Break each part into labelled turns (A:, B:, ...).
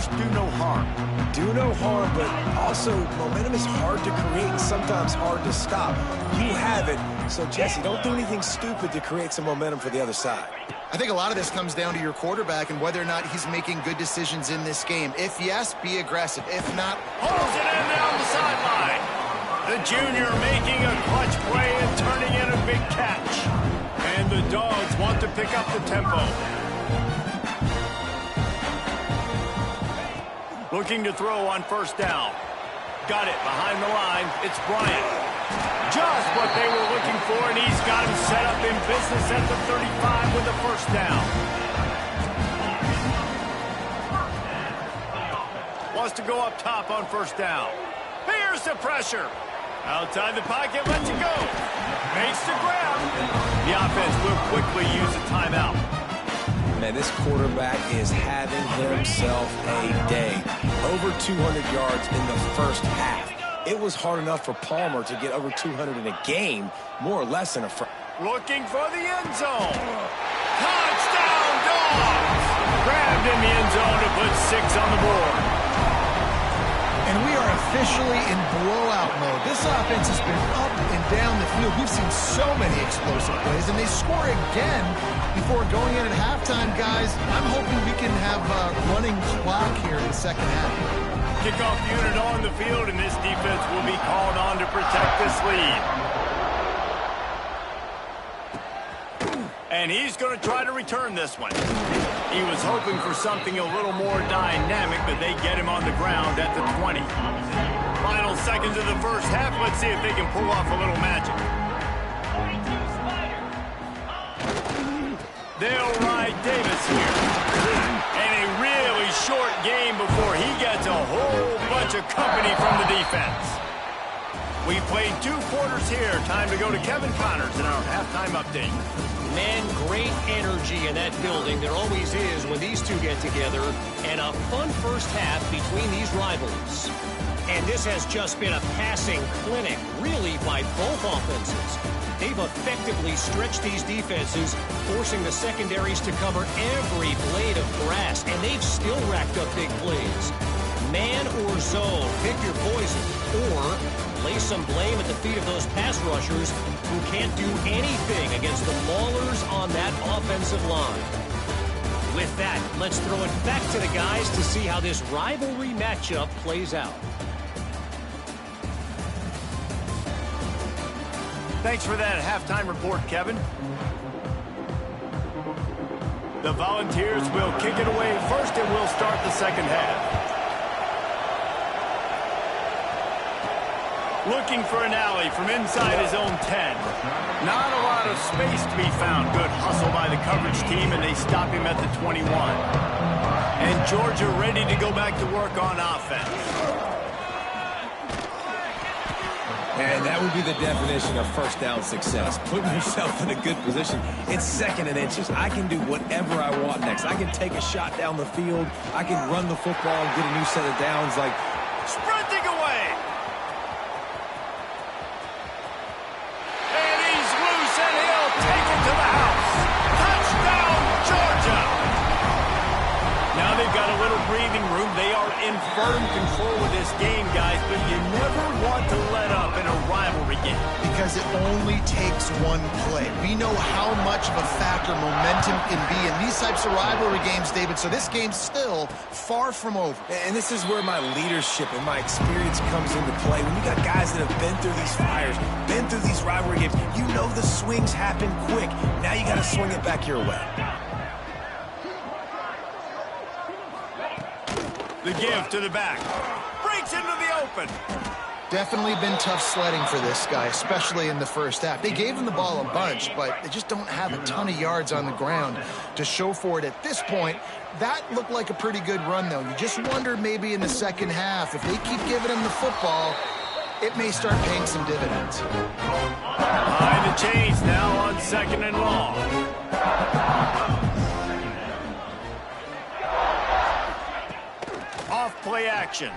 A: first do no harm.
B: Do no harm, but also momentum is hard to create and sometimes hard to stop. You have it, so Jesse, don't do anything stupid to create some momentum for the other side.
C: I think a lot of this comes down to your quarterback and whether or not he's making good decisions in this game. If yes, be aggressive. If not,
A: Holds it in down the sideline. The junior making a clutch play and turning in a big catch. And the Dogs want to pick up the tempo. Looking to throw on first down. Got it behind the line. It's Bryant. Just what they were looking for, and he's got him set up in business at the 35 with the first down. Wants to go up top on first down. Here's the pressure. Outside the pocket, lets it go. Makes the grab. The offense will quickly use a timeout.
B: Man, this quarterback is having himself a day. Over 200 yards in the first half. It was hard enough for Palmer to get over 200 in a game, more or less in a first.
A: Looking for the end zone. Touchdown, Dogs! Grabbed in the end zone to put 6 on the board.
C: and we are officially in blowout mode. This offense has been up and down the field. We've seen so many explosive plays, and they score again before going in at halftime, guys. I'm hoping we can have a running clock here in the second half.
A: Kickoff unit on the field, and this defense will be called on to protect this lead. And he's going to try to return this one. He was hoping for something a little more dynamic, but they get him on the ground at the 20. Final seconds of the first half. Let's see if they can pull off a little magic. They'll ride Davis here. And a really short game before he gets a whole bunch of company from the defense. We played 2 quarters here. Time to go to Kevin Connors in our halftime update.
D: Man, great energy in that building. There always is when these two get together. And a fun first half between these rivals. And this has just been a passing clinic, really, by both offenses. They've effectively stretched these defenses, forcing the secondaries to cover every blade of grass. And they've still racked up big plays. Man or zone, pick your poison. Or lay some blame at the feet of those pass rushers who can't do anything against the maulers on that offensive line. With that, let's throw it back to the guys to see how this rivalry matchup plays out.
A: Thanks for that halftime report, Kevin. The Volunteers will kick it away first, and we'll start the second half. Looking for an alley from inside his own 10. Not a lot of space to be found. Good hustle by the coverage team, and they stop him at the 21. And Georgia ready to go back to work on offense.
B: And that would be the definition of first down success. Putting yourself in a good position. It's 2nd and inches. I can do whatever I want next. I can take a shot down the field. I can run the football and get a new set of downs. Like
A: sprinting away. Got a little breathing room. They are in firm control of this game, guys, but you never want to let up in a rivalry game.
C: Because it only takes one play. We know how much of a factor momentum can be in these types of rivalry games, David, so this game's still far from over.
B: And this is where my leadership and my experience comes into play. When you got guys that have been through these fires, been through these rivalry games, you know the swings happen quick. Now you got to swing it back your way.
A: The give to the back. Breaks into the open.
C: Definitely been tough sledding for this guy, especially in the first half. They gave him the ball a bunch, but they just don't have a ton of yards on the ground to show for it at this point. That looked like a pretty good run, though. You just wonder maybe in the second half, if they keep giving him the football, it may start paying some dividends.
A: Behind the chains now on 2nd and long. Play action.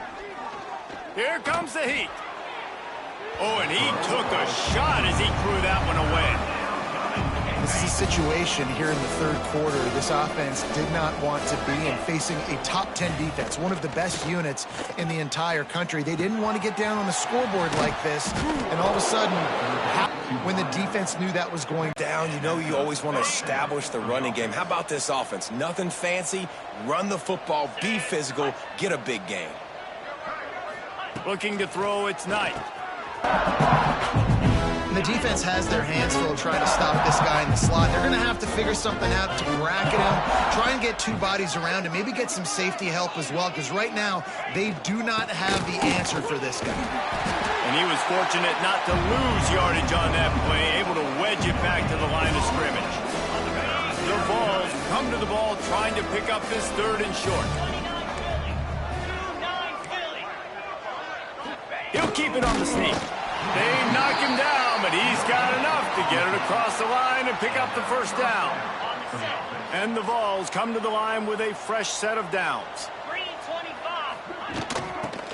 A: Here comes the heat. Oh, and he took a shot as he threw that one away.
C: This is a situation here in the third quarter this offense did not want to be in, facing a top 10 defense, one of the best units in the entire country. They didn't want to get down on the scoreboard like this, and all of a sudden, when the defense knew that was going
B: down, you know you always want to establish the running game. How about this offense? Nothing fancy. Run the football, be physical, get a big gain.
A: Looking to throw, it's Knight.
C: The defense has their hands full trying to stop this guy in the slot. They're going to have to figure something out to bracket him, try and get two bodies around him, maybe get some safety help as well, because right now they do not have the answer for this guy.
A: And he was fortunate not to lose yardage on that play, able to wedge it back to the line of scrimmage. The Vols come to the ball trying to pick up this third and short. He'll keep it on the sneak. They knock him down, but he's got enough to get it across the line and pick up the first down. And the Vols come to the line with a fresh set of downs.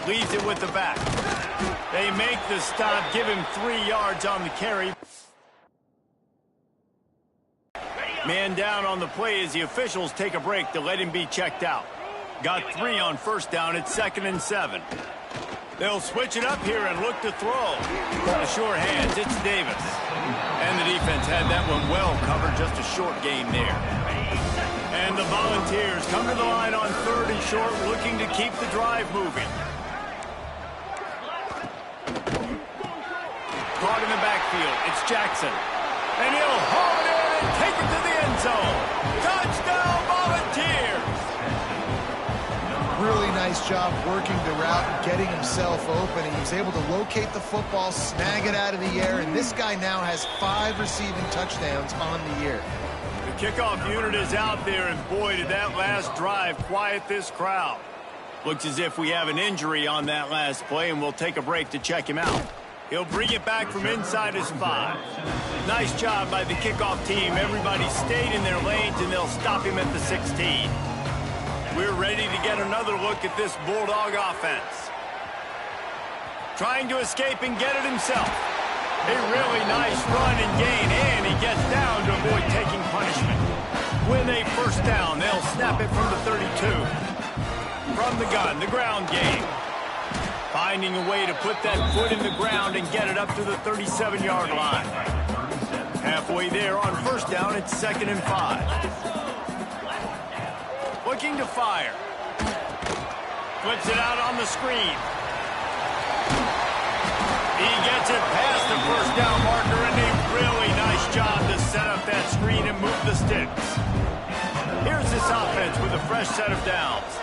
A: Leads it with the back. They make the stop, give him 3 yards on the carry. Man down on the play as the officials take a break to let him be checked out. Got 3 on first down at 2nd and 7. They'll switch it up here and look to throw. The sure hands, it's Davis. And the defense had that one well covered, just a short gain there. And the Volunteers come to the line on 3rd and short, looking to keep the drive moving. Caught in the backfield, it's Jackson. And he'll haul it in and take it to the end zone. Touchdown, Volunteers!
C: Really nice job working the route, getting himself open. He was able to locate the football, snag it out of the air, and this guy now has 5 receiving touchdowns on the year.
A: The kickoff unit is out there, and boy, did that last drive quiet this crowd. Looks as if we have an injury on that last play, and we'll take a break to check him out. He'll bring it back from inside his 5. Nice job by the kickoff team. Everybody stayed in their lanes, and they'll stop him at the 16. We're ready to get another look at this Bulldog offense. Trying to escape and get it himself. A really nice run and gain, and he gets down to avoid taking punishment. With a first down, they'll snap it from the 32. From the gun, the ground game. Finding a way to put that foot in the ground and get it up to the 37-yard line. Halfway there on first down, it's 2nd and 5. Looking to fire. Flips it out on the screen. He gets it past the first down marker, and a really nice job to set up that screen and move the sticks. Here's this offense with a fresh set of downs.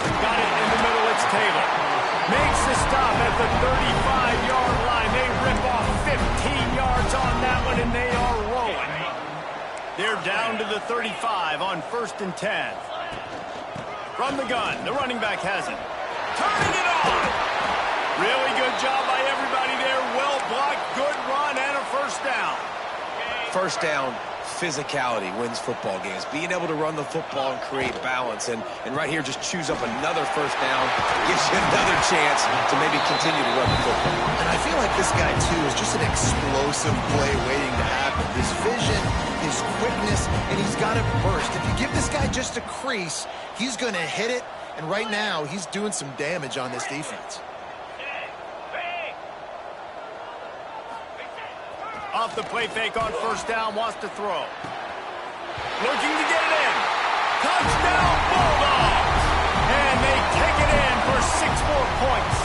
A: Got it in the middle, it's Taylor. Makes the stop at the 35-yard line. They rip off 15 yards on that one, and they are rolling. They're down to the 35 on 1st and 10. From the gun, the running back has it. Turning it on! Really good job by everybody there. Well blocked, good run, and a first down.
B: First down, physicality wins football games. Being able to run the football and create balance. And right here, just choose up another first down. Gives you another chance to maybe continue to run the football.
C: And I feel like this guy, too, is just an explosive play waiting to happen. His vision, his quickness, and he's got it burst. If you give this guy just a crease, he's going to hit it. And right now, he's doing some damage on this defense.
A: Off the play fake on first down, wants to throw. Looking to get it in. Touchdown, Bulldogs! And they take it in for 6 more points.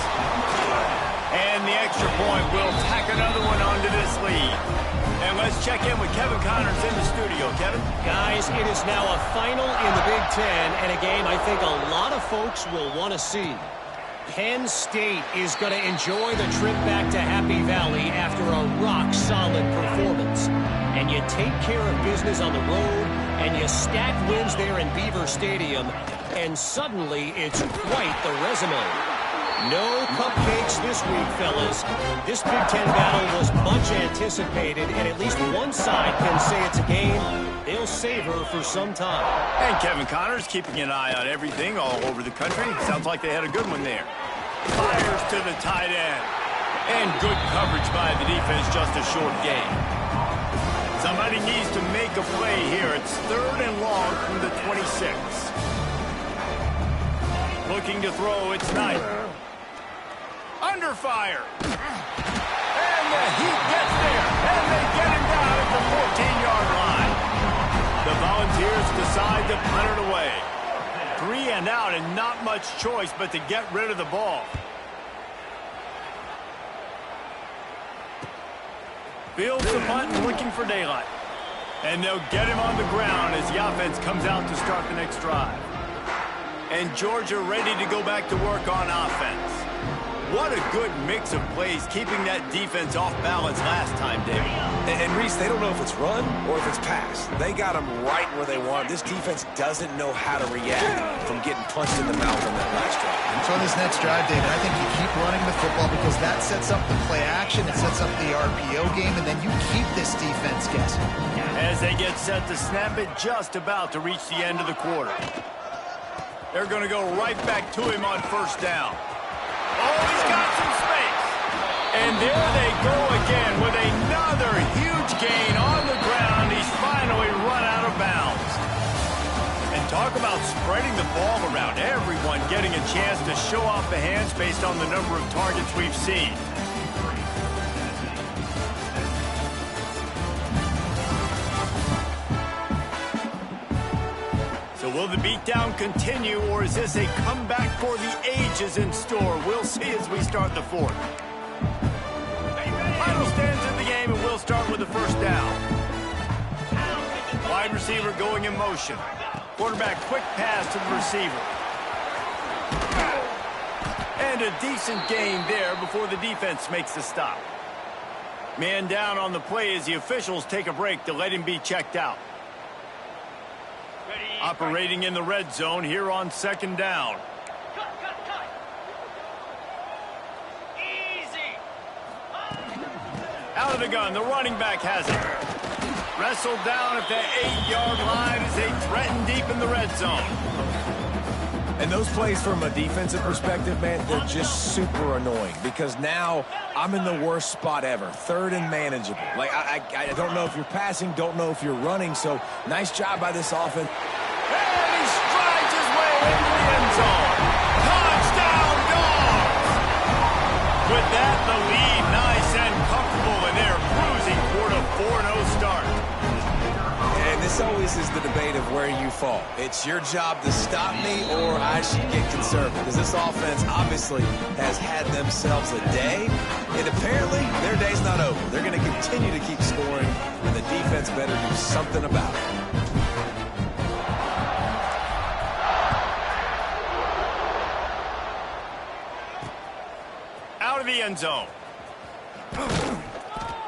A: And the extra point will tack another one onto this lead. And let's check in with Kevin Connors in the studio. Kevin?
D: Guys, it is now a final in the Big Ten, and a game I think a lot of folks will want to see. Penn State is going to enjoy the trip back to Happy Valley after a rock-solid performance. And you take care of business on the road, and you stack wins there in Beaver Stadium, and suddenly it's quite the resume. No cupcakes this week, fellas. This Big Ten battle was much anticipated, and at least one side can say it's a game they'll savor for some time.
A: And Kevin Connors keeping an eye on everything all over the country. Sounds like they had a good one there. Fires to the tight end. And good coverage by the defense, just a short gain. Somebody needs to make a play here. It's 3rd and long from the 26. Looking to throw, it's Knight. Under fire. And the Heat gets there. And they get him down at the 14-yard line. The Volunteers decide to punt it away. 3 and out and not much choice but to get rid of the ball. Fields the punt and looking for daylight. And they'll get him on the ground as the offense comes out to start the next drive. And Georgia ready to go back to work on offense. What a good mix of plays, keeping that defense off balance last time, David.
B: And Reese, they don't know if it's run or if it's pass. They got them right where they want. This defense doesn't know how to react from getting punched in the mouth on that last drive.
C: So on this next drive, David, I think you keep running the football because that sets up the play action, it sets up the RPO game, and then you keep this defense guessing.
A: As they get set to snap it, just about to reach the end of the quarter. They're going to go right back to him on 1st down. Oh, he's got some space. And there they go again with another huge gain on the ground. He's finally run out of bounds. And talk about spreading the ball around. Everyone getting a chance to show off the hands based on the number of targets we've seen. Will the beatdown continue, or is this a comeback for the ages in store? We'll see as we start the 4th. Final stands in the game, and we'll start with the 1st down. Wide receiver going in motion. Quarterback quick pass to the receiver. And a decent gain there before the defense makes the stop. Man down on the play as the officials take a break to let him be checked out. Operating in the red zone here on 2nd down.
E: Easy.
A: Out of the gun, the running back has it. Wrestled down at the 8-yard line as they threaten deep in the red zone.
B: And those plays from a defensive perspective, man, they're just super annoying because now I'm in the worst spot ever. 3rd and manageable. Like, I don't know if you're passing, don't know if you're running, so nice job by this offense.
A: And he strides his way into the end zone. Touchdown, Dogs! With that, the lead nice and comfortable, and they're cruising toward a 4-0 start.
B: And this always is the debate of where you fall. It's your job to stop me or I should get conservative. Because this offense obviously has had themselves a day. And apparently their day's not over. They're going to continue to keep scoring. And the defense better do something about it.
A: Out of the end zone.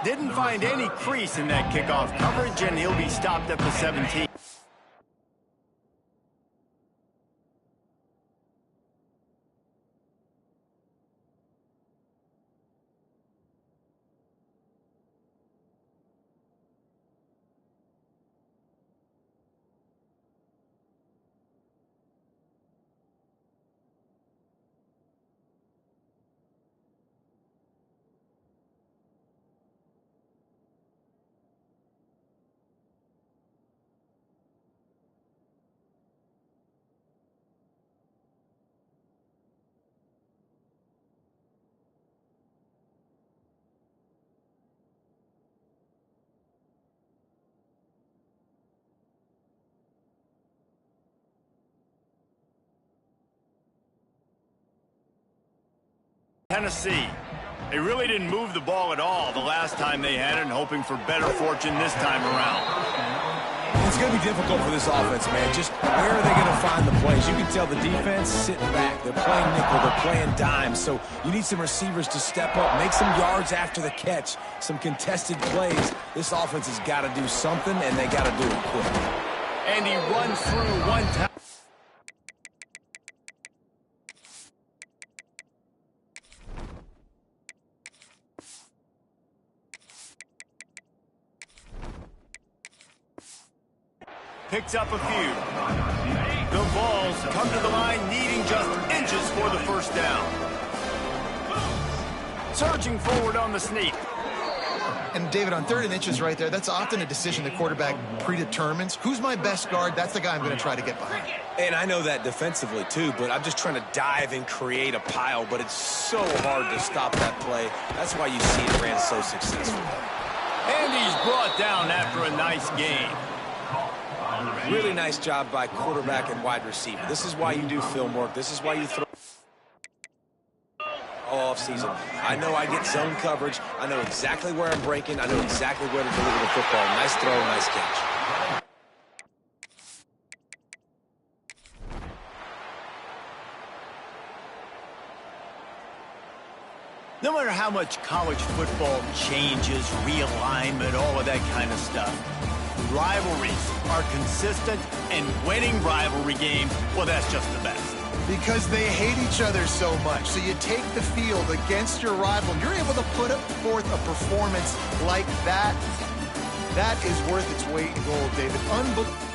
A: Didn't find any crease in that kickoff coverage, and he'll be stopped at the 17. Tennessee. They really didn't move the ball at all the last time they had it, and hoping for better fortune this time around.
B: It's going to be difficult for this offense, man. Just where are they going to find the plays? You can tell the defense sitting back. They're playing nickel. They're playing dime. So you need some receivers to step up, make some yards after the catch, some contested plays. This offense has got to do something, and they got to do it quick.
A: And he runs through one time. Picks up a few. The Vols come to the line needing just inches for the 1st down. Surging forward on the sneak.
C: And, David, on 3rd and inches right there, that's often a decision the quarterback predetermines. Who's my best guard? That's the guy I'm going to try to get behind.
B: And I know that defensively, too, but I'm just trying to dive and create a pile, but it's so hard to stop that play. That's why you see it ran so successful.
A: And he's brought down after a nice game.
B: Really nice job by quarterback and wide receiver. This is why you do film work. This is why you throw all offseason. I know I get zone coverage. I know exactly where I'm breaking. I know exactly where to deliver the football. Nice throw, nice catch.
A: No matter how much college football changes, realignment, all of that kind of stuff, rivalries are consistent, and winning rivalry games, well, that's just the best.
C: Because they hate each other so much. So you take the field against your rival. You're able to put forth a performance like that. That is worth its weight in gold, David. Unbelievable.